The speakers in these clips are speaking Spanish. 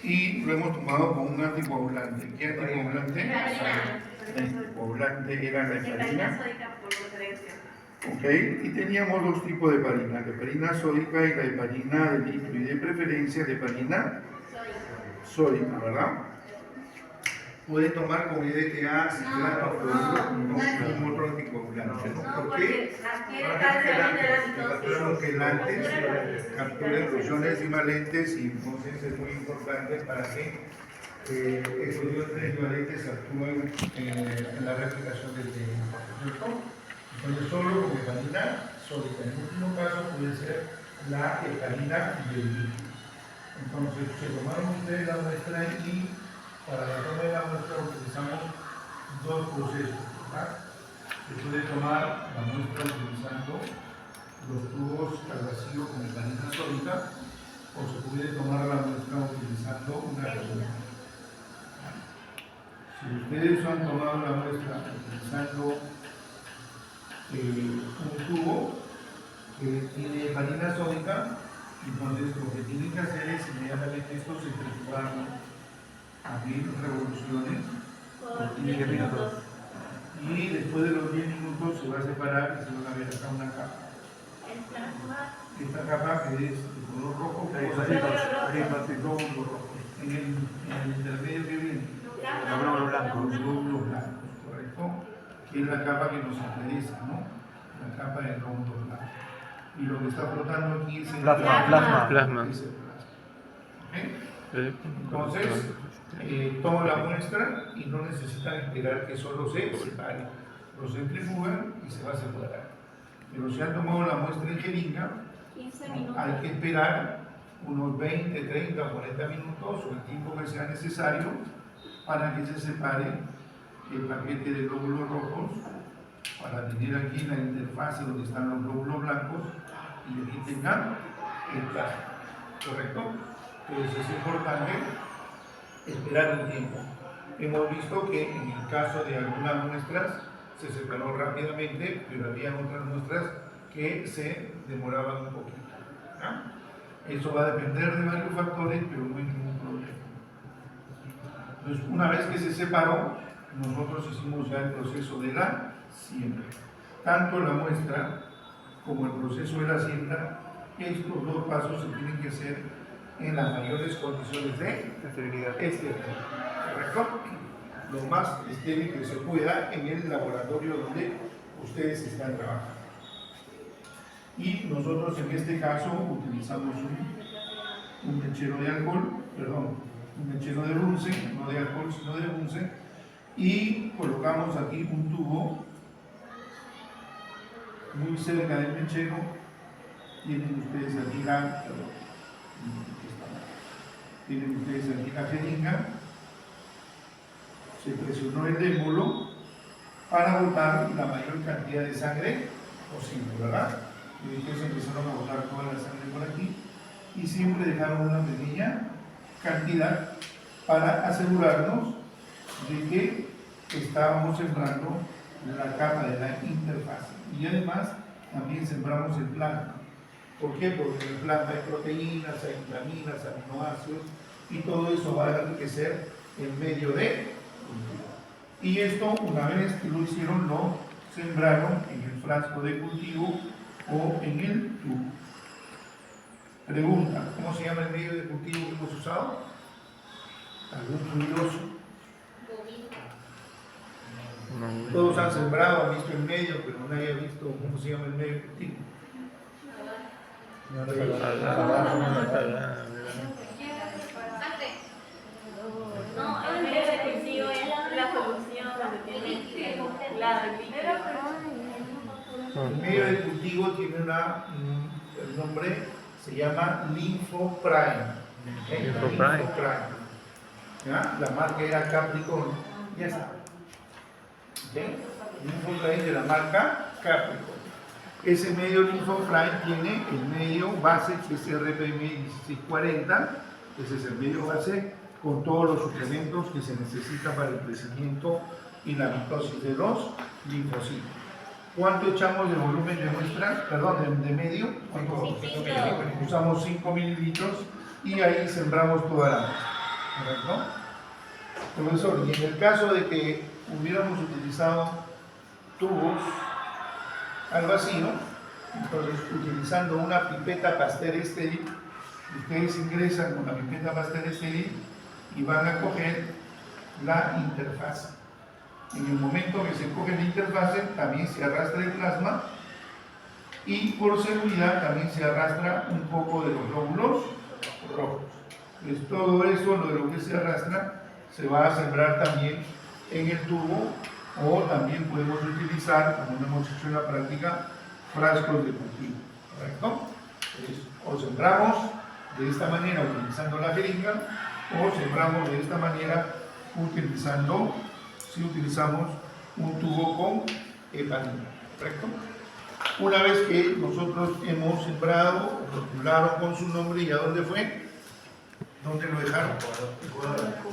y lo hemos tomado con un anticoagulante. ¿Qué anticoagulante? El anticoagulante era la heparina. Ok, y teníamos dos tipos de heparina, la heparina sódica y la heparina de litro, y de preferencia la heparina sódica, ¿verdad? Puede tomar con EDTA, citrato, ningún otro anticoagulante, ¿no? ¿Por qué? Porque el antes captura erosiones equivalentes y entonces es muy importante para que esos iones equivalentes actúen en la replicación del DNA, ¿cierto? Entonces solo con heparina sódica. En el último caso puede ser la heparina del líquido. Entonces se tomaron ustedes la muestra y para la toma de la muestra utilizamos dos procesos, ¿verdad? Se puede tomar la muestra utilizando los tubos al vacío con heparina sódica o se puede tomar la muestra utilizando una heparina. Si ustedes han tomado la muestra utilizando un tubo que tiene heparina sódica, entonces lo que tienen que hacer es inmediatamente esto centrifugarlo a 1000 revoluciones por 10 minutos, y después de los 10 minutos se va a separar y se van a ver acá una capa. Esta capa que es de color rojo, en el intermedio que viene, los glóbulos blancos, ¿correcto? Que es la capa que nos interesa, ¿no? La capa del glóbulo blanco. Y lo que está flotando aquí es el plasma. Es el plasma. Entonces, tomo la muestra y no necesitan esperar que solo se separe. Lo centrifugan y se va a separar. Pero si han tomado la muestra en jeringa, hay que esperar unos 20, 30 o 40 minutos o el tiempo que sea necesario para que se separe el paquete de glóbulos rojos, para tener aquí la interfase donde están los glóbulos blancos y aquí tengan el plasma, ¿correcto? Entonces es importante esperar un tiempo. Hemos visto que en el caso de algunas muestras se separó rápidamente, pero había otras muestras que se demoraban un poquito, ¿no? Eso va a depender de varios factores, pero no hay ningún problema. Entonces, una vez que se separó, nosotros hicimos ya el proceso de la siembra. Tanto la muestra como el proceso de la siembra, estos dos pasos se tienen que hacer en las mayores condiciones de esterilidad. ¿Correcto? Lo más estéril que se pueda en el laboratorio donde ustedes están trabajando. Y nosotros en este caso utilizamos un mechero de alcohol, un mechero de Bunsen, no de alcohol sino de Bunsen, y colocamos aquí un tubo muy cerca del mechero. Tienen ustedes aquí la jeringa, se presionó el émbolo para botar la mayor cantidad de sangre posible, ¿verdad? Y entonces empezaron a botar toda la sangre por aquí y siempre dejaron una pequeña cantidad para asegurarnos de que estábamos sembrando la capa de la interfase. Y además también sembramos el plasma. ¿Por qué? Porque en el plasma hay proteínas, hay vitaminas, aminoácidos, y todo eso va a enriquecer el medio de cultivo. Y esto, una vez que lo hicieron, lo sembraron en el frasco de cultivo o en el tubo. Pregunta, ¿cómo se llama el medio de cultivo que hemos usado? ¿Algún curioso? Todos han sembrado, han visto el medio, pero nadie ha visto cómo se llama el medio de cultivo. No, el medio de cultivo es la solución donde tiene el medio de cultivo tiene el nombre se llama Linfoprime. ¿Ya? La marca era Capricorn. Ya está. Linfoprime de la marca Capricorn. Ese medio Linfoprime tiene el medio base que es RPM 1640. Ese es el medio base con todos los suplementos que se necesitan para el crecimiento y la mitosis de los linfocitos. ¿Cuánto echamos de volumen de muestra? Perdón, de medio. Usamos 5 mililitros y ahí sembramos toda la muestra. ¿correcto? Profesor, y en el caso de que hubiéramos utilizado tubos al vacío, entonces utilizando una pipeta Pasteur estéril, ustedes ingresan con la pipeta Pasteur estéril y van a coger la interfase. En el momento que se coge la interfase, también se arrastra el plasma y por seguridad también se arrastra un poco de los glóbulos rojos. Pues todo eso, lo de lo que se arrastra, se va a sembrar también en el tubo, o también podemos utilizar, como lo hemos hecho en la práctica, frascos de cultivo, ¿correcto? Entonces, o sembramos de esta manera utilizando la jeringa, o sembramos de esta manera utilizando, si utilizamos un tubo con heparina, ¿correcto? Una vez que nosotros hemos sembrado, rotularon con su nombre, ¿y a dónde fue? ¿Dónde lo dejaron?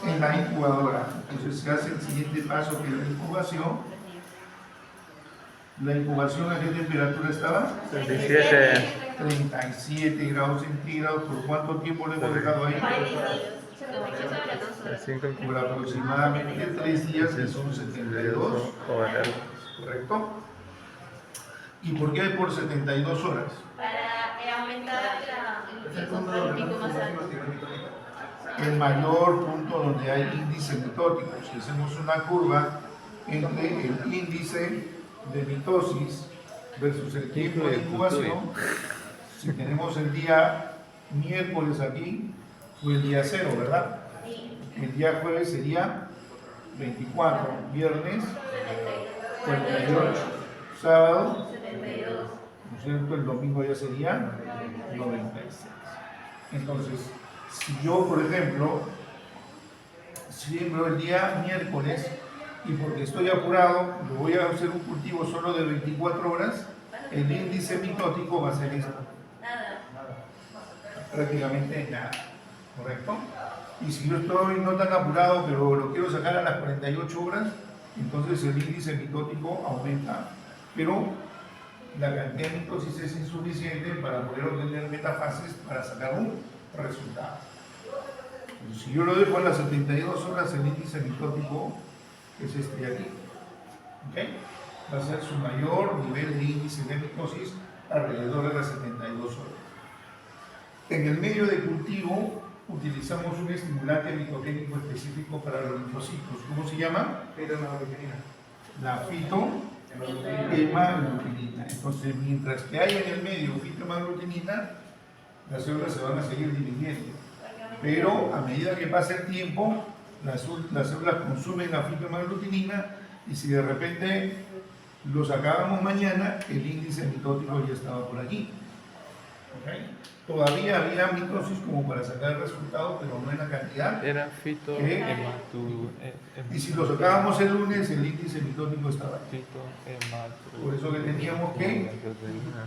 En la incubadora. Entonces se hace el siguiente paso, que es la incubación. La incubación, ¿a qué temperatura estaba? 37 grados centígrados. ¿Por cuánto tiempo lo hemos dejado ahí? Por aproximadamente 3 días, que son 72 horas. ¿Correcto? ¿Y por qué por 72 horas? Para aumentar el pico más alto. El mayor punto donde hay índice mitótico. Si hacemos una curva entre el índice de mitosis versus el tiempo de incubación, si tenemos el día miércoles aquí, fue el día 0, ¿verdad? El día jueves sería 24, viernes 48, sábado 72. ¿no es cierto? El domingo ya sería 96. Entonces, si yo, por ejemplo, siembro el día miércoles y porque estoy apurado, lo voy a hacer un cultivo solo de 24 horas, el índice mitótico va a ser esto. Nada. Prácticamente nada, ¿correcto? Y si yo estoy no tan apurado, pero lo quiero sacar a las 48 horas, entonces el índice mitótico aumenta, pero la cantidad de mitosis es insuficiente para poder obtener metafases para sacar un resultado. Entonces, si yo lo dejo a las 72 horas, el índice mitótico es este de aquí. ¿Okay? Va a ser su mayor nivel de índice de mitosis alrededor de las 72 horas. En el medio de cultivo utilizamos un estimulante mitogénico específico para los linfocitos. ¿Cómo se llama? La fitohemaglutinina. Entonces, mientras que hay en el medio fitohemaglutinina, las células se van a seguir dividiendo. Pero a medida que pasa el tiempo, las células consumen la fitohemaglutinina y si de repente los acabamos mañana, el índice mitótico ya estaba por aquí. ¿Okay? Todavía había mitosis como para sacar el resultado, pero no en la cantidad. Era fitohematu. Y si lo sacábamos el lunes, el índice mitótico estaba aquí. Por eso que teníamos que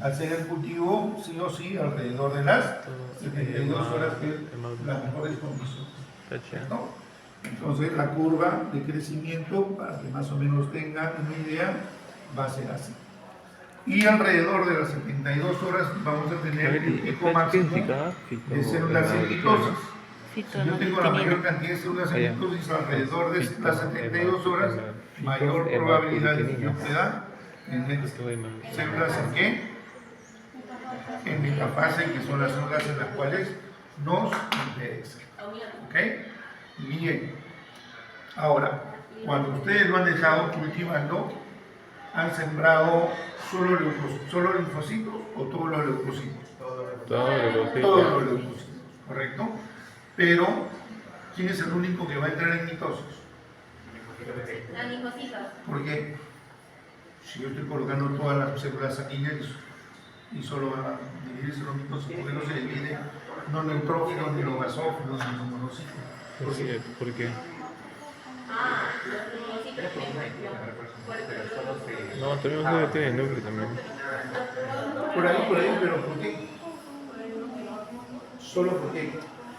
hacer el cultivo sí o sí alrededor de las 72 horas, que es las mejores condiciones. ¿No? Entonces la curva de crecimiento, para que más o menos tengan una idea, va a ser así. Y alrededor de las 72 horas vamos a tener el pico máximo de células en mitosis. Si yo tengo la mayor cantidad de células en mitosis alrededor de las 72 horas, mayor probabilidad de que yo pueda tener células en qué? En metafase, que son las células en las cuales nos interesan. ¿Ok? Bien. Ahora, cuando ustedes lo han dejado cultivando, han sembrado solo linfocitos o todos los leucocitos. Todos los leucocitos, ¿correcto? Pero, ¿quién es el único que va a entrar en mitosis? Los linfocitos. ¿Por qué? Si yo estoy colocando todas las células sanguíneas y solo van a dividirse los mitocitos, ¿por qué no se dividen no neutrófilos, ni los basófilos, ni los monocitos? ¿Por qué? Los linfocitos tienen No, también ustedes tienen núcleo también. Por ahí, pero ¿por qué? ¿Solo por qué?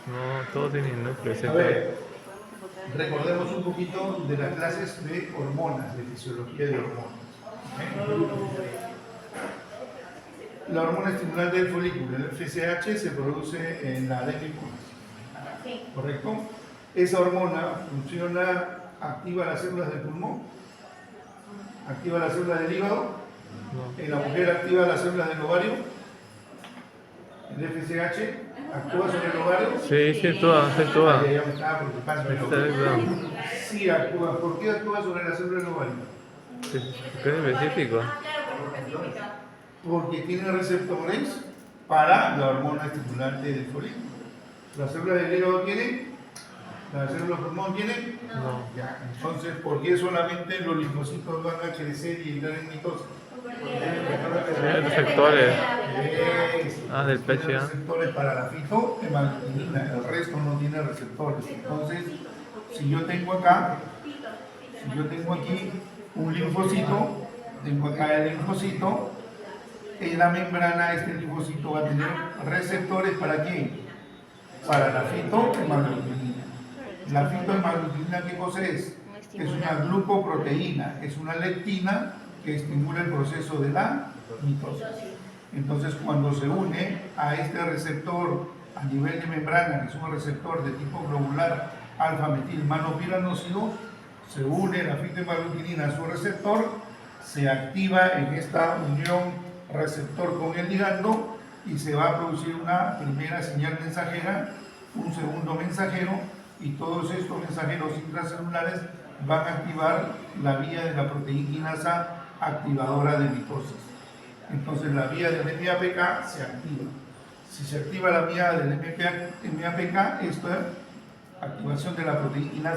No, todos tienen núcleo. A ver, recordemos un poquito de las clases de hormonas, de fisiología de hormonas. La hormona estimulante del folículo, el FSH, se produce en la adeniculina, ¿correcto? Esa hormona funciona, activa las células del pulmón, activa las células del hígado, en la mujer activa las células del ovario, el FSH actúa sobre el ovario. Sí, sí, toda. Ya me estaba preocupando. Sí actúa. ¿Por qué actúa sobre las células del ovario? ¿Qué es específico? Porque tiene receptores para la hormona estimulante del folículo. ¿Las células del hígado tienen? ¿Las células del pulmón tienen? No. Ya. Entonces, ¿por qué solamente los linfocitos van a crecer y entrar en mitosis? Receptores. Del Tiene PCA. receptores para la fitohemoglobina, el resto no tiene receptores. Entonces, si yo tengo aquí un linfocito, tengo acá el linfocito, en la membrana este linfocito va a tener receptores ¿para qué? Para la fitohemoglobina. La fitohemoglobina, ¿qué cosa es? Es una glucoproteína, es una lectina que estimula el proceso de la mitosis. Entonces, cuando se une a este receptor a nivel de membrana, que es un receptor de tipo globular alfa-metilmanopiranósido, se une la fitohemoglobina a su receptor, se activa en esta unión receptor con el ligando y se va a producir una primera señal mensajera, un segundo mensajero, y todos estos mensajeros intracelulares van a activar la vía de la proteína activadora de mitosis. Entonces la vía del MAPK se activa. Si se activa la vía del MAPK, esto es activación de la proteína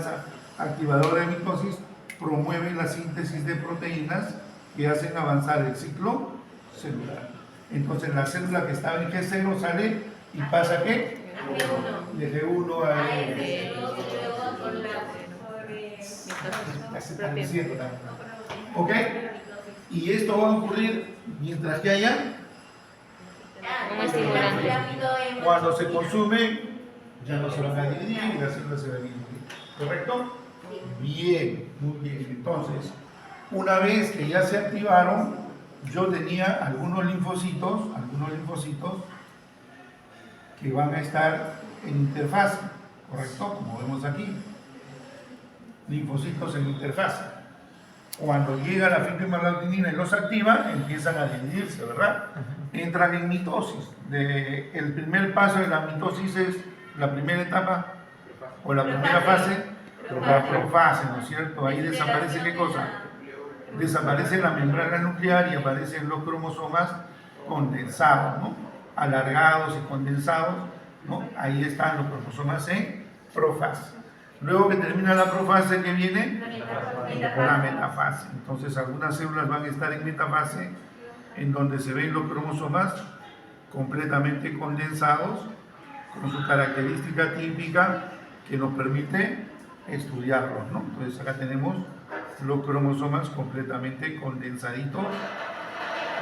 activadora de mitosis, promueve la síntesis de proteínas que hacen avanzar el ciclo celular. Entonces la célula que estaba en G0 sale y pasa ¿qué? De G1 a G2. ¿Ok? Y esto va a ocurrir mientras que haya cuando se consume, ya no se van a dividir y las células se van a dividir. ¿Correcto? Bien, muy bien. Entonces, una vez que ya se activaron, yo tenía algunos linfocitos que van a estar en interfase, ¿correcto? Como vemos aquí, linfocitos en interfase. Cuando llega la fitohemoglobina y los activa, empiezan a dividirse, ¿verdad? Entran en mitosis. El primer paso de la mitosis es la primera etapa o la primera fase, la profase, ¿no es cierto? Ahí desaparece ¿qué cosa? Desaparece la membrana nuclear y aparecen los cromosomas condensados, ¿no? Alargados y condensados, ¿no? Ahí están los cromosomas en profase. Luego que termina la profase, ¿qué viene? La metafase. Entonces algunas células van a estar en metafase, en donde se ven los cromosomas completamente condensados, con su característica típica que nos permite estudiarlos, ¿no? Entonces acá tenemos los cromosomas completamente condensaditos,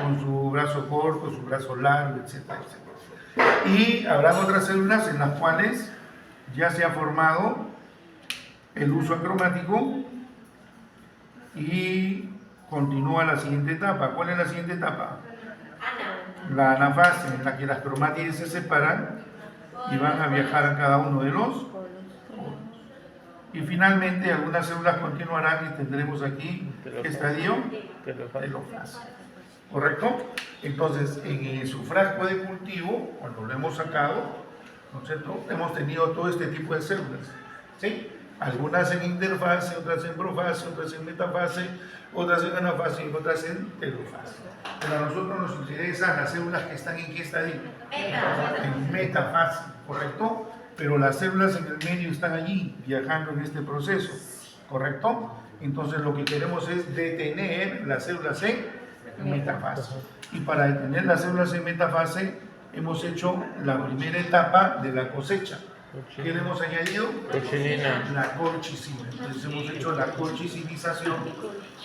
con su brazo corto, su brazo largo, etcétera, etcétera. Y habrá otras células en las cuales ya se ha formado el uso acromático y continúa la siguiente etapa. ¿Cuál es la siguiente etapa? La anafase, en la que las cromátides se separan y van a viajar a cada uno de los polos. Y finalmente algunas células continuarán y tendremos aquí estadio telofase. ¿Correcto? Entonces, en su frasco de cultivo, cuando lo hemos sacado, ¿no es cierto?, hemos tenido todo este tipo de células, ¿sí? Algunas en interfase, otras en profase, otras en metafase, otras en anafase y otras en telofase. Pero a nosotros nos interesan las células que están en qué estadio? En metafase, ¿correcto? Pero las células en el medio están allí, viajando en este proceso, ¿correcto? Entonces lo que queremos es detener las células en metafase. Y para detener las células en metafase, hemos hecho la primera etapa de la cosecha. ¿Qué le hemos añadido? Colchicina. La colchicina. Entonces hemos hecho la colchicinización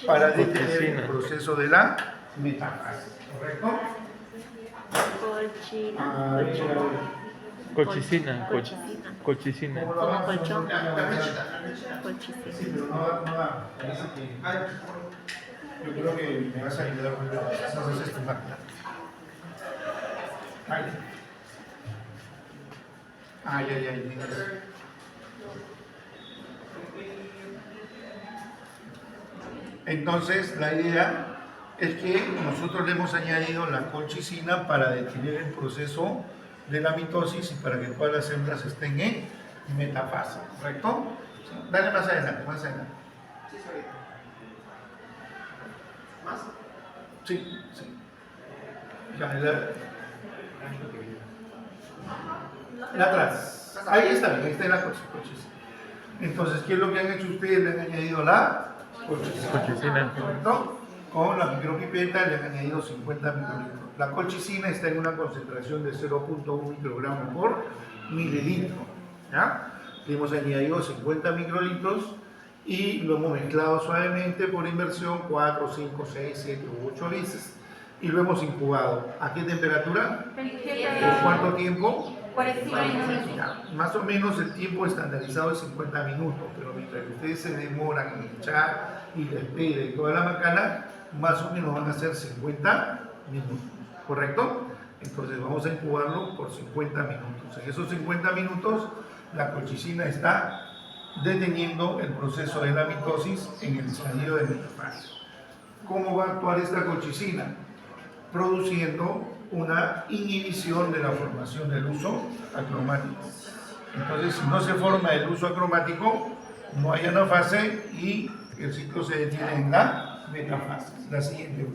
para detener el proceso de la metafase. ¿Correcto? Colchicina. Colchicina. Como colchón. Sí, pero no da. Parece que yo creo que me vas a ayudar con esto. Ay. Entonces, la idea es que nosotros le hemos añadido la colchicina para detener el proceso de la mitosis y para que todas las hembras estén en metafase, ¿correcto? Sí. Dale más adelante, más adelante. ¿Más? Sí, sí. Ya, la atrás. Ahí está la colchicina. Entonces, ¿qué es lo que han hecho ustedes? Le han añadido la colchicina, ¿correcto? Con la micropipeta le han añadido 50 microlitros. La colchicina está en una concentración de 0.1 microgramos por mililitro. ¿Ya? Le hemos añadido 50 microlitros y lo hemos mezclado suavemente por inversión 4, 5, 6, 7 u 8 veces y lo hemos incubado. ¿A qué temperatura? ¿Por cuánto tiempo? 45 minutos. Ya, más o menos el tiempo estandarizado es 50 minutos, pero mientras que ustedes se demoran en echar y la espera y toda la macana, más o menos van a ser 50 minutos, ¿correcto? Entonces vamos a incubarlo por 50 minutos. En esos 50 minutos la colchicina está deteniendo el proceso de la mitosis en el estadio de metafase. ¿Cómo va a actuar esta colchicina? Produciendo una inhibición de la formación del uso acromático. Entonces, si no se forma el uso acromático, no hay anafase y el ciclo se detiene en la metafase. La siguiente.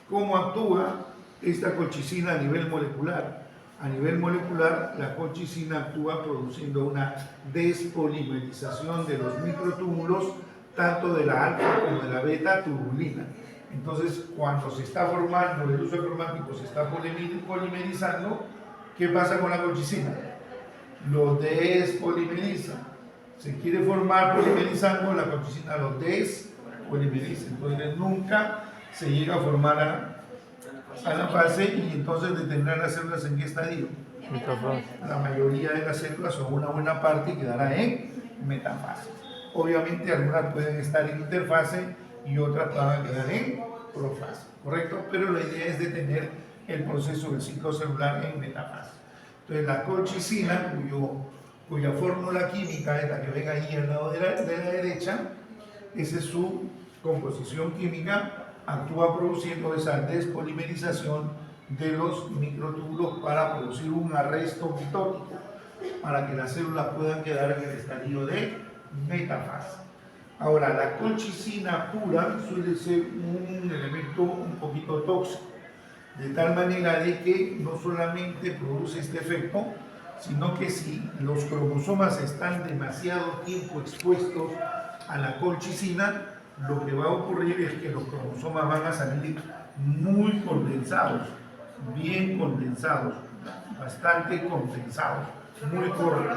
¿Cómo actúa esta colchicina a nivel molecular? A nivel molecular, la colchicina actúa produciendo una despolimerización de los microtúbulos, tanto de la alfa como de la beta tubulina. Entonces, cuando se está formando el uso acromático, se está polimerizando, ¿qué pasa con la colchicina? Lo despolimeriza. Se quiere formar polimerizando, la colchicina lo despolimeriza. Entonces, nunca se llega a formar a la fase y entonces detendrán las células en qué estadio. La mayoría de las células o una buena parte quedará en metafase. Obviamente, algunas pueden estar en interfase y otras van a quedar en profase, ¿correcto? Pero la idea es detener el proceso del ciclo celular en metafase. Entonces, la colchicina, cuya fórmula química es la que ven ahí al lado de la derecha, esa es su composición química, actúa produciendo esa despolimerización de los microtúbulos para producir un arresto mitótico, para que las células puedan quedar en el estadio de metafase. Ahora, la colchicina pura suele ser un elemento un poquito tóxico, de tal manera de que no solamente produce este efecto, sino que si los cromosomas están demasiado tiempo expuestos a la colchicina, lo que va a ocurrir es que los cromosomas van a salir muy condensados, bien condensados, bastante condensados, muy cortos,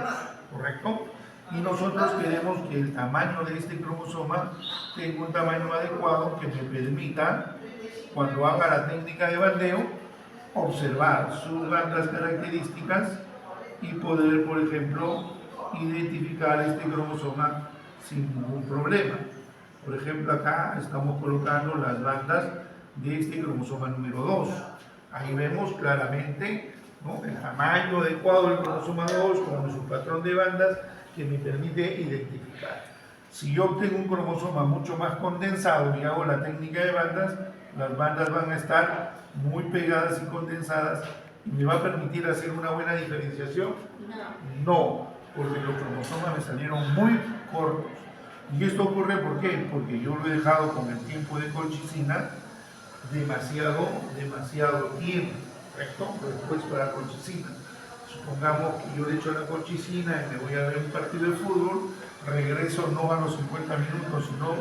¿correcto? Y nosotros queremos que el tamaño de este cromosoma tenga un tamaño adecuado que me permita, cuando haga la técnica de bandeo, observar sus bandas características y poder, por ejemplo, identificar este cromosoma sin ningún problema. Por ejemplo, acá estamos colocando las bandas de este cromosoma número 2. Ahí vemos claramente, ¿no?, el tamaño adecuado del cromosoma 2 con su patrón de bandas que me permite identificar. Si yo obtengo un cromosoma mucho más condensado y hago la técnica de bandas, las bandas van a estar muy pegadas y condensadas y me va a permitir hacer una buena diferenciación. No, porque los cromosomas me salieron muy cortos. ¿Y esto ocurre por qué? Porque yo lo he dejado con el tiempo de colchicina demasiado tiempo, ¿correcto? Después para colchicina. Supongamos que yo le echo la colchicina y me voy a ver un partido de fútbol, regreso no a los 50 minutos, sino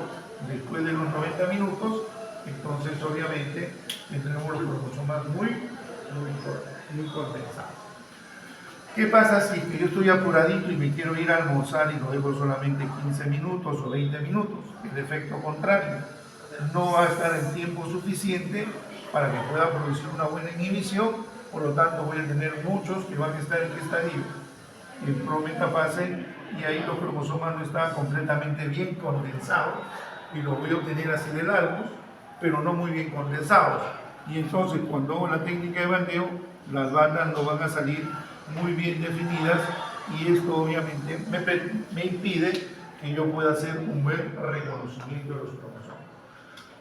después de los 90 minutos, entonces obviamente tendremos los cromosomas muy condensados. ¿Qué pasa si yo estoy apuradito y me quiero ir a almorzar y lo dejo solamente 15 minutos o 20 minutos? El efecto contrario, no va a estar el tiempo suficiente para que pueda producir una buena inhibición, por lo tanto voy a tener muchos que van a estar en este estadio, en prometafase, y ahí los cromosomas no están completamente bien condensados y los voy a obtener así de largos, pero no muy bien condensados. Y entonces cuando hago la técnica de bandeo, las bandas no van a salir muy bien definidas y esto obviamente me impide que yo pueda hacer un buen reconocimiento de los cromosomas.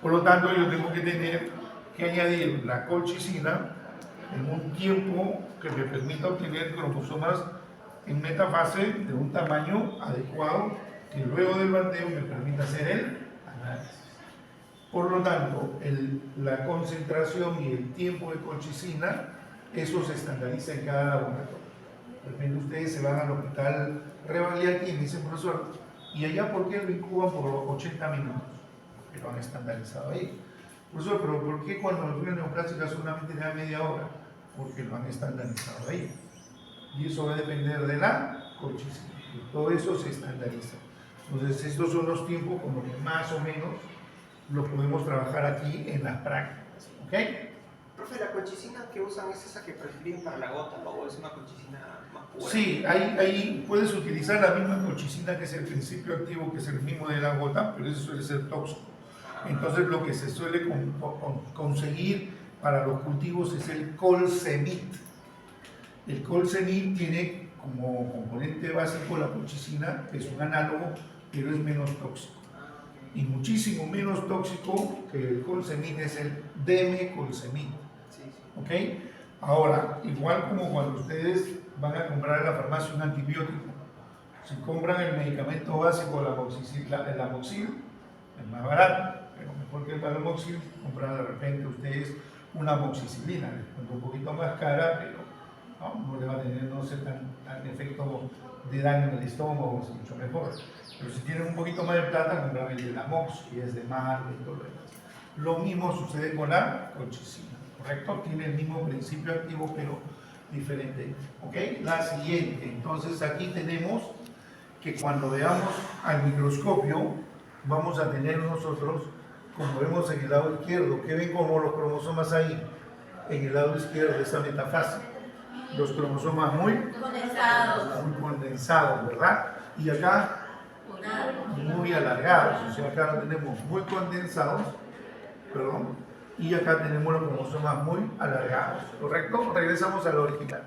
Por lo tanto, yo tengo que tener que añadir la colchicina en un tiempo que me permita obtener cromosomas en metafase de un tamaño adecuado que luego del bandeo me permita hacer el análisis. Por lo tanto, la concentración y el tiempo de colchicina, eso se estandariza en cada laboratorio. De repente ustedes se van al hospital Revalía y me dicen, profesor, ¿y allá por qué lo incuban por 80 minutos? Que lo han estandarizado ahí. Profesor, pero ¿por qué cuando la cirugía neoplástica solamente da media hora? Porque lo han estandarizado ahí. Y eso va a depender de la colchicina. Y todo eso se estandariza. Entonces, estos son los tiempos con los que más o menos lo podemos trabajar aquí en las prácticas. ¿Ok? Profe, ¿la colchicina que usan es esa que prescriben para la gota, ¿no? ¿O es una colchicina más pura? Sí, ahí puedes utilizar la misma colchicina que es el principio activo, que es el mismo de la gota, pero eso suele ser tóxico. Entonces, lo que se suele conseguir para los cultivos es el colsemit. El colsemit tiene como componente básico la colchicina, que es un análogo, pero es menos tóxico. Y muchísimo menos tóxico que el colsemit es el demecolsemit. ¿Ok? Ahora, igual como cuando ustedes van a comprar en la farmacia un antibiótico, si compran el medicamento básico, el amoxil, es más barato, pero mejor que el amoxil, comprar de repente ustedes una amoxicilina, un poquito más cara, pero no le va a tener, no sé, tan efecto de daño en el estómago, es mucho mejor. Pero si tienen un poquito más de plata, compran el de la Mox, que es de mar y todo lo demás. Lo mismo sucede con la colchicina, ¿correcto? Tiene el mismo principio activo, pero diferente. ¿Ok? La siguiente. Entonces, aquí tenemos que cuando veamos al microscopio, vamos a tener nosotros, como vemos en el lado izquierdo, que ven como los cromosomas ahí, en el lado izquierdo de esta metafase. Los cromosomas muy condensados, ¿verdad? Y acá muy alargados, o sea, acá lo tenemos muy condensados, perdón, y acá tenemos los cromosomas muy alargados, ¿correcto? Regresamos al original.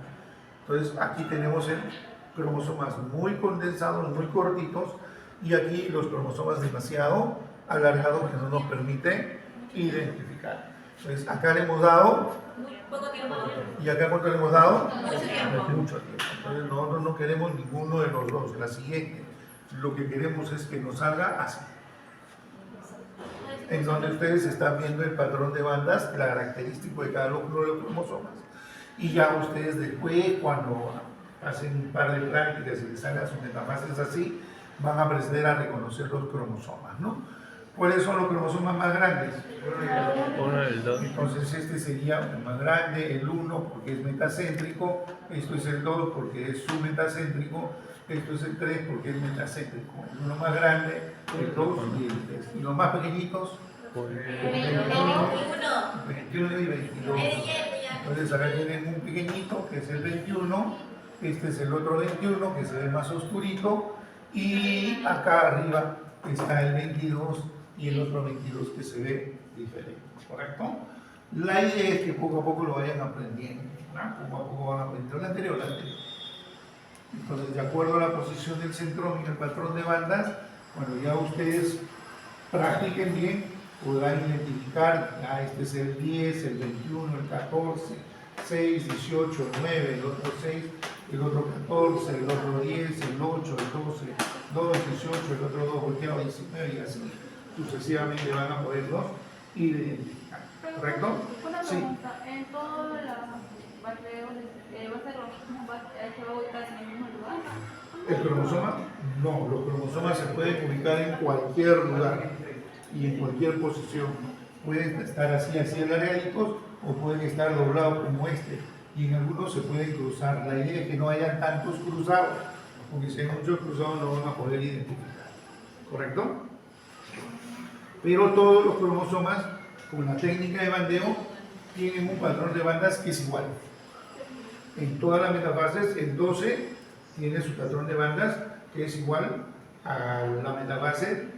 Entonces, aquí tenemos el cromosomas muy condensados, muy cortitos, y aquí los cromosomas demasiado alargados que no nos permite identificar. Entonces, acá le hemos dado poco tiempo. ¿Y acá cuánto le hemos dado? Mucho tiempo. Mucho tiempo. Entonces nosotros no queremos ninguno de los dos. La siguiente, lo que queremos es que nos salga así. En donde ustedes están viendo el patrón de bandas característico de cada uno de los cromosomas. Y ya ustedes después, cuando hacen un par de prácticas y les salgan sus metafases así, van a aprender a reconocer los cromosomas, ¿no? ¿Cuáles son los cromosomas más grandes? Uno, el 2. Entonces este sería el más grande, el 1 porque es metacéntrico, esto es el 2 porque es submetacéntrico, esto es el 3 porque es metacéntrico. El 1 más grande, el 2 y el 3. Y los más pequeñitos, 21 y 22. Entonces acá tienen un pequeñito que es el 21, este es el otro 21 que se ve más oscurito, y acá arriba está el 22 y el otro 22 que se ve diferente, ¿correcto? La idea es que poco a poco lo vayan aprendiendo, ¿no? Poco a poco van aprendiendo el anterior. Entonces, de acuerdo a la posición del centrón y el patrón de bandas, cuando ya ustedes practiquen bien, podrán identificar, este es el 10, el 21, el 14, 6, 18, 9, el otro 6, el otro 14, el otro 10, el 8, el 12, 2, 18, el otro 2 volteado, 19 y así sucesivamente van a poderlos identificar. ¿Correcto? Una Sí. pregunta, en todos los bateos, se va a ubicar en el mismo lugar. ¿El cromosoma? No, los cromosomas se pueden ubicar en cualquier lugar y en cualquier posición. Pueden estar así alargaditos o pueden estar doblados como este, y en algunos se pueden cruzar. La idea es que no hayan tantos cruzados, porque si hay muchos cruzados no van a poder identificar. ¿Correcto? Pero todos los cromosomas, con la técnica de bandeo, tienen un patrón de bandas que es igual. En todas las metafases, el 12 tiene su patrón de bandas que es igual a la metafase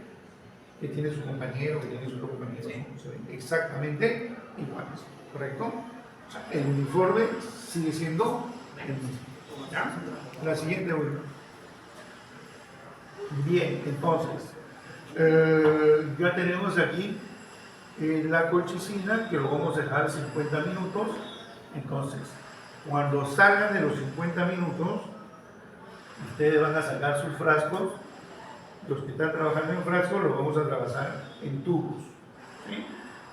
que tiene su compañero, que tiene su otro compañero. Se ven exactamente iguales, ¿correcto? O sea, el uniforme sigue siendo el mismo. ¿Ya? La siguiente vuelta. Bien, entonces, ya tenemos aquí la colchicina, que lo vamos a dejar 50 minutos. Entonces, cuando salgan de los 50 minutos, ustedes van a sacar sus frascos. Los que están trabajando en frascos los vamos a trabajar en tubos, ¿sí?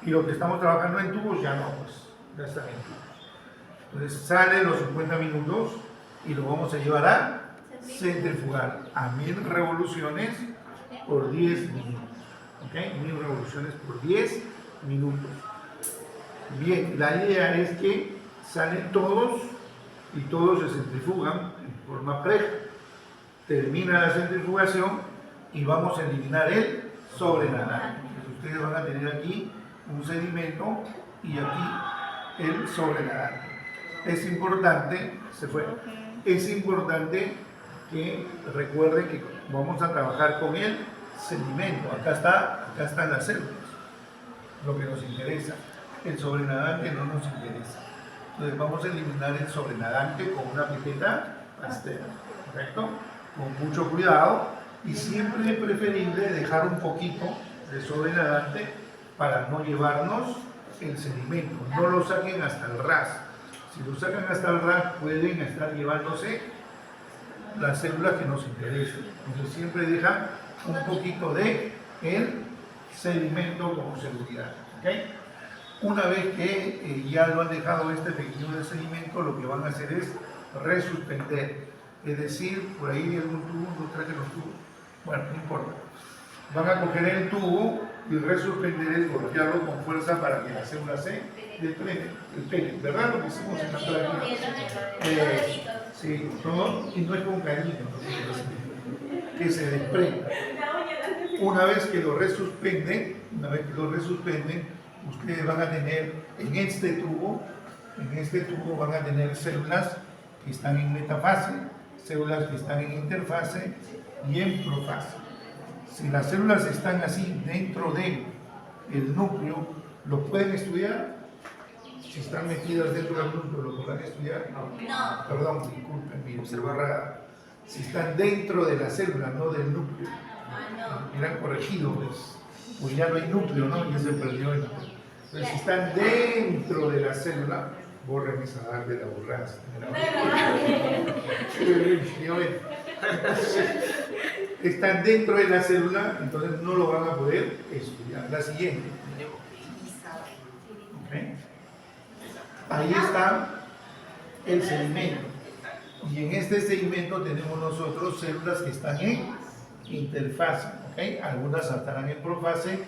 Y los que estamos trabajando en tubos ya no, pues ya están en tubos. Entonces salen los 50 minutos y lo vamos a llevar a centrifugar a 1000 revoluciones por 10 minutos. ¿Ok? 1000 revoluciones por 10 minutos. Bien, la idea es que salen todos y todos se centrifugan en forma pareja. Termina la centrifugación y vamos a eliminar el sobrenadante. Entonces ustedes van a tener aquí un sedimento y aquí el sobrenadante. Es importante, es importante que recuerden que vamos a trabajar con el sedimento. Acá están las células, lo que nos interesa. El sobrenadante no nos interesa. Entonces vamos a eliminar el sobrenadante con una pipeta pastera, ¿correcto? Con mucho cuidado y siempre es preferible dejar un poquito de sobrenadante para no llevarnos el sedimento. No lo saquen hasta el ras. Si lo sacan hasta el ras pueden estar llevándose las células que nos interesan. Entonces siempre dejan un poquito de el sedimento como seguridad. ¿Okay? Una vez que ya lo han dejado este pequeño de sedimento, lo que van a hacer es resuspender. Es decir, por ahí hay algún tubo, no traje los tubos. Bueno, no importa. Van a coger el tubo y resuspender, golpearlo con fuerza para que la célula se despegue. ¿Verdad? Lo que hicimos en la práctica. Sí, todo, y no es con cariño, ¿no? Que se desprenda. Una vez que lo resuspenden, ustedes van a tener en este tubo van a tener células que están en metafase, células que están en interfase y en profase. Si las células están así dentro del núcleo, ¿lo pueden estudiar? Si están metidas dentro del núcleo, ¿lo podrán estudiar? No. Perdón, disculpen, mi observar. Si están dentro de la célula, no del núcleo. Me han corregido, pues ya no hay núcleo, ¿no? Ya se perdió el núcleo. Entonces, si están dentro de la célula, borren esa arte de la borrada. Están dentro de la célula, entonces no lo van a poder estudiar. La siguiente. ¿Okay? Ahí está el sedimento. Y en este sedimento tenemos nosotros células que están en interfase. ¿Okay? Algunas estarán en profase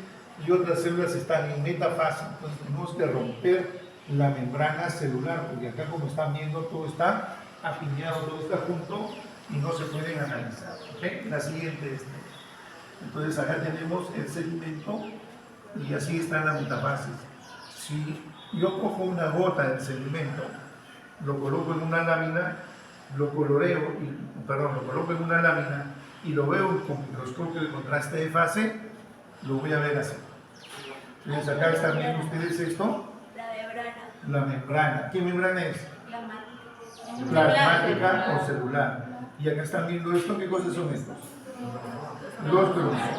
y otras células están en metafase. Entonces tenemos que romper la membrana celular, porque acá, como están viendo, todo está apiñado, todo está junto y no se pueden analizar. ¿Okay? La siguiente es. Entonces acá tenemos el sedimento y así están las metafases. Si yo cojo una gota del sedimento, lo coloco en una lámina, lo coloco en una lámina y lo veo con microscopio de contraste de fase, lo voy a ver así. Entonces acá están viendo ustedes esto. La membrana. ¿Qué membrana es? Plasmática o celular. Y acá están viendo esto. ¿Qué cosas son estos? Los cromosomas.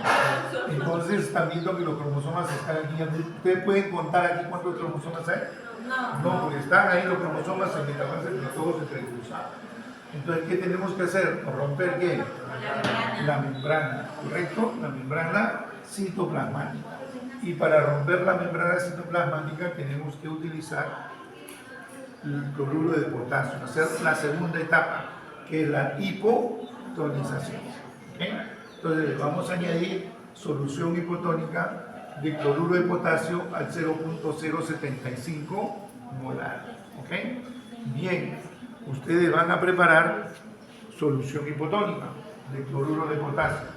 Entonces están viendo que los cromosomas están aquí. ¿Ustedes pueden contar aquí cuántos cromosomas hay? No, porque están ahí los cromosomas en metafase, pero todos entrecruzados. Entonces, ¿qué tenemos que hacer? ¿Romper qué? La membrana, ¿correcto? La membrana citoplasmática. Y para romper la membrana citoplasmática tenemos que utilizar el cloruro de potasio, hacer la segunda etapa, que es la hipotonización. ¿Okay? Entonces vamos a añadir solución hipotónica de cloruro de potasio al 0.075 molar. ¿Okay? Bien, ustedes van a preparar solución hipotónica de cloruro de potasio.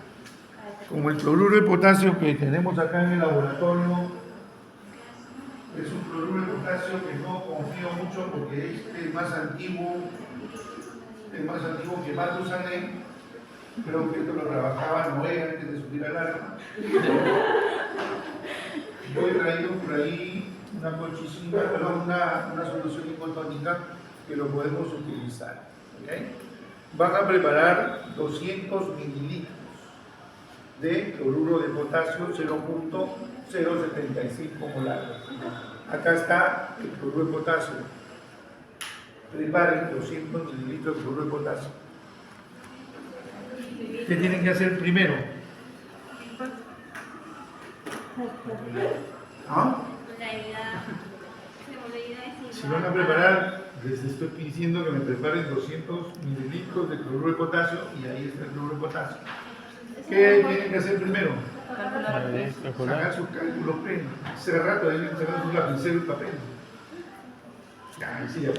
Como el cloruro de potasio que tenemos acá en el laboratorio es un cloruro de potasio que no confío mucho porque es más antiguo que Matusalén. Creo que esto lo trabajaba Noé antes de subir al arca. Yo he traído por ahí una colchicina, una solución hipotónica que lo podemos utilizar. ¿Okay? Van a preparar 200 mililitros de cloruro de potasio 0.075 molar. Acá está el cloruro de potasio. Preparen 200 mililitros de cloruro de potasio. ¿Qué tienen que hacer primero? ¿Ah? Si van a preparar, les estoy diciendo que me preparen 200 mililitros de cloruro de potasio y ahí está el cloruro de potasio. ¿Qué tienen que hacer primero? Sacar sus cálculos plenos. Hace rato deben sacar su lapicero y papel. Sí, ya